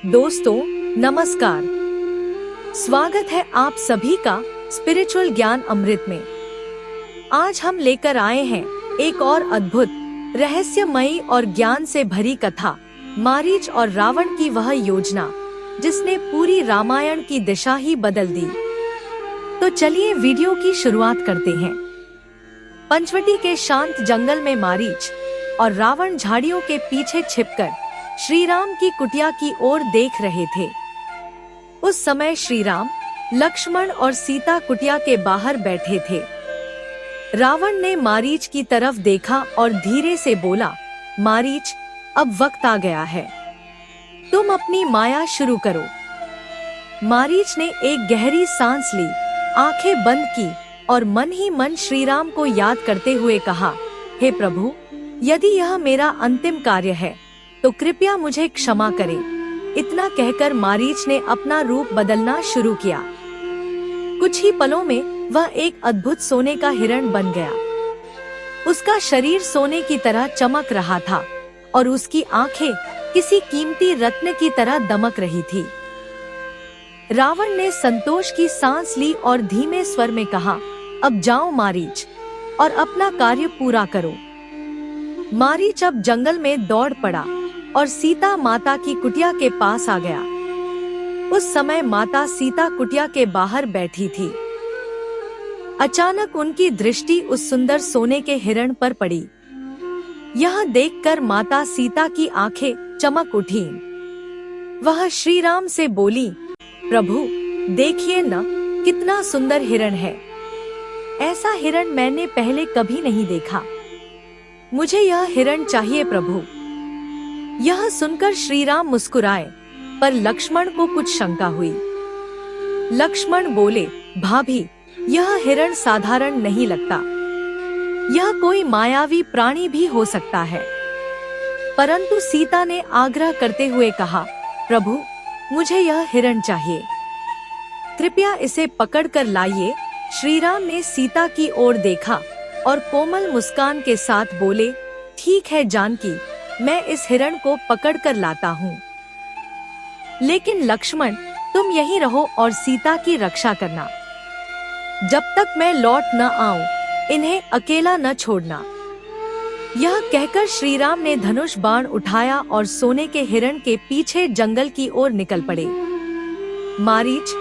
दोस्तों नमस्कार। स्वागत है आप सभी का स्पिरिचुअल ज्ञान अमृत में। आज हम लेकर आए हैं एक और अद्भुत, रहस्यमयी और ज्ञान से भरी कथा, मारीच और रावण की वह योजना जिसने पूरी रामायण की दिशा ही बदल दी। तो चलिए वीडियो की शुरुआत करते हैं। पंचवटी के शांत जंगल में मारीच और रावण झाड़ियों के पीछे छिपकर श्री राम की कुटिया की ओर देख रहे थे। उस समय श्री राम, लक्ष्मण और सीता कुटिया के बाहर बैठे थे। रावण ने मारीच की तरफ देखा और धीरे से बोला, मारीच, अब वक्त आ गया है, तुम अपनी माया शुरू करो। मारीच ने एक गहरी सांस ली, आंखें बंद की और मन ही मन श्री राम को याद करते हुए कहा, हे प्रभु, यदि यह मेरा अंतिम कार्य है तो कृपया मुझे क्षमा करें। इतना कहकर मारीच ने अपना रूप बदलना शुरू किया। कुछ ही पलों में वह एक अद्भुत सोने का हिरण बन गया। उसका शरीर सोने की तरह चमक रहा था और उसकी आंखें किसी कीमती रत्न की तरह दमक रही थी। रावण ने संतोष की सांस ली और धीमे स्वर में कहा, अब जाओ मारीच और अपना कार्य पूरा करो। मारीच अब जंगल में दौड़ पड़ा और सीता माता की कुटिया के पास आ गया। उस समय माता सीता कुटिया के बाहर बैठी थी। अचानक उनकी दृष्टि उस सुंदर सोने के हिरण पर पड़ी। यह देखकर माता सीता की आंखें चमक उठीं। वह श्री राम से बोली, प्रभु, देखिए न, कितना सुंदर हिरण है। ऐसा हिरण मैंने पहले कभी नहीं देखा। मुझे यह हिरण चाहिए प्रभु। यह सुनकर श्री राम मुस्कुराए, पर लक्ष्मण को कुछ शंका हुई। लक्ष्मण बोले, भाभी, यह हिरण साधारण नहीं लगता। यह कोई मायावी प्राणी भी हो सकता है। परंतु सीता ने आग्रह करते हुए कहा, प्रभु, मुझे यह हिरण चाहिए, कृपया इसे पकड़कर लाइए। श्री राम ने सीता की ओर देखा और कोमल मुस्कान के साथ बोले, ठीक है जानकी, मैं इस हिरण को पकड़कर लाता हूँ। लेकिन लक्ष्मण, तुम यहीं रहो और सीता की रक्षा करना। जब तक मैं लौट न आऊं, इन्हें अकेला न छोड़ना। यह कहकर श्री राम ने धनुष बाण उठाया और सोने के हिरण के पीछे जंगल की ओर निकल पड़े। मारीच,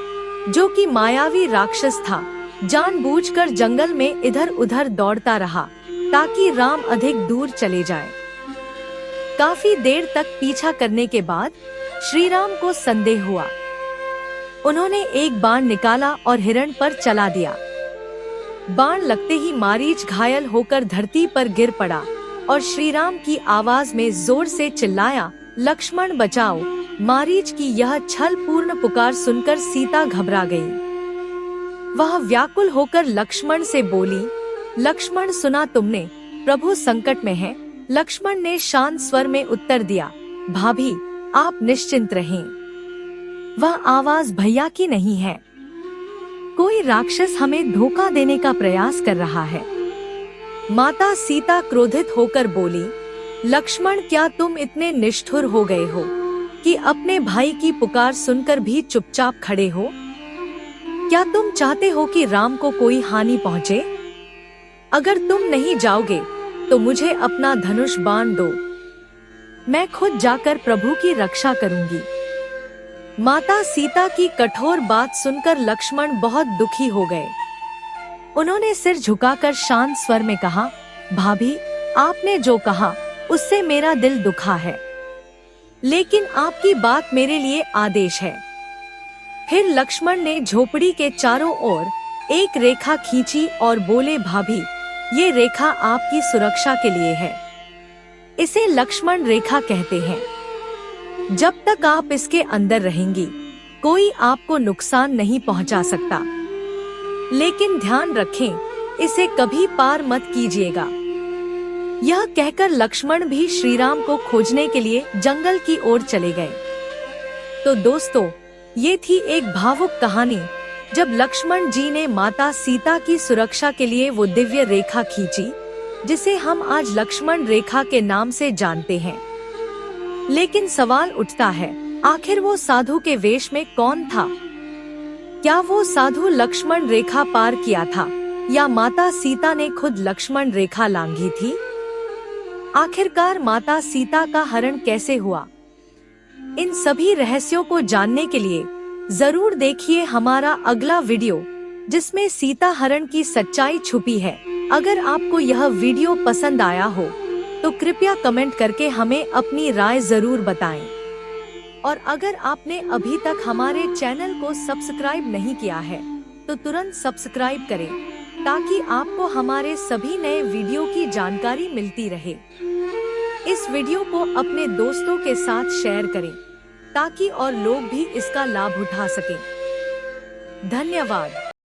जो कि मायावी राक्षस था, जानबूझकर जंगल में इधर उधर दौड़ता रहा ताकि राम अधिक दूर चले जाएं। काफी देर तक पीछा करने के बाद श्री राम को संदेह हुआ। उन्होंने एक बाण निकाला और हिरण पर चला दिया। बाण लगते ही मारीच घायल होकर धरती पर गिर पड़ा और श्री राम की आवाज में जोर से चिल्लाया, लक्ष्मण बचाओ। मारीच की यह छल पूर्ण पुकार सुनकर सीता घबरा गई। वह व्याकुल होकर लक्ष्मण से बोली, लक्ष्मण, सुना तुमने, प्रभु संकट में है। लक्ष्मण ने शांत स्वर में उत्तर दिया, भाभी, आप निश्चिंत रहें। वह आवाज भैया की नहीं है। कोई राक्षस हमें धोखा देने का प्रयास कर रहा है। माता सीता क्रोधित होकर बोली, लक्ष्मण, क्या तुम इतने निष्ठुर हो गए हो कि अपने भाई की पुकार सुनकर भी चुपचाप खड़े हो? क्या तुम चाहते हो कि राम को कोई हानि पहुंचे? अगर तुम नहीं जाओगे तो मुझे अपना धनुष बाण दो, मैं खुद जाकर प्रभु की रक्षा करूंगी। माता सीता की कठोर बात सुनकर लक्ष्मण बहुत दुखी हो गए। उन्होंने सिर झुकाकर शांत स्वर में कहा, भाभी, आपने जो कहा उससे मेरा दिल दुखा है, लेकिन आपकी बात मेरे लिए आदेश है। फिर लक्ष्मण ने झोपड़ी के चारों ओर एक रेखा खींची और बोले, भाभी, ये रेखा आपकी सुरक्षा के लिए है। इसे लक्ष्मण रेखा कहते हैं। जब तक आप इसके अंदर रहेंगी, कोई आपको नुकसान नहीं पहुंचा सकता। लेकिन ध्यान रखें, इसे कभी पार मत कीजिएगा। यह कहकर लक्ष्मण भी श्री राम को खोजने के लिए जंगल की ओर चले गए। तो दोस्तों, ये थी एक भावुक कहानी जब लक्ष्मण जी ने माता सीता की सुरक्षा के लिए वो दिव्य रेखा खींची, जिसे हम आज लक्ष्मण रेखा के नाम से जानते हैं। लेकिन सवाल उठता है, आखिर वो साधु के वेश में कौन था? क्या वो साधु लक्ष्मण रेखा पार किया था या माता सीता ने खुद लक्ष्मण रेखा लांघी थी? आखिरकार माता सीता का हरण कैसे हुआ? इन सभी रहस्यों को जानने के लिए जरूर देखिए हमारा अगला वीडियो, जिसमें सीता हरण की सच्चाई छुपी है। अगर आपको यह वीडियो पसंद आया हो तो कृपया कमेंट करके हमें अपनी राय जरूर बताएं। और अगर आपने अभी तक हमारे चैनल को सब्सक्राइब नहीं किया है तो तुरंत सब्सक्राइब करें, ताकि आपको हमारे सभी नए वीडियो की जानकारी मिलती रहे। इस वीडियो को अपने दोस्तों के साथ शेयर करें, ताकि और लोग भी इसका लाभ उठा सकें। धन्यवाद।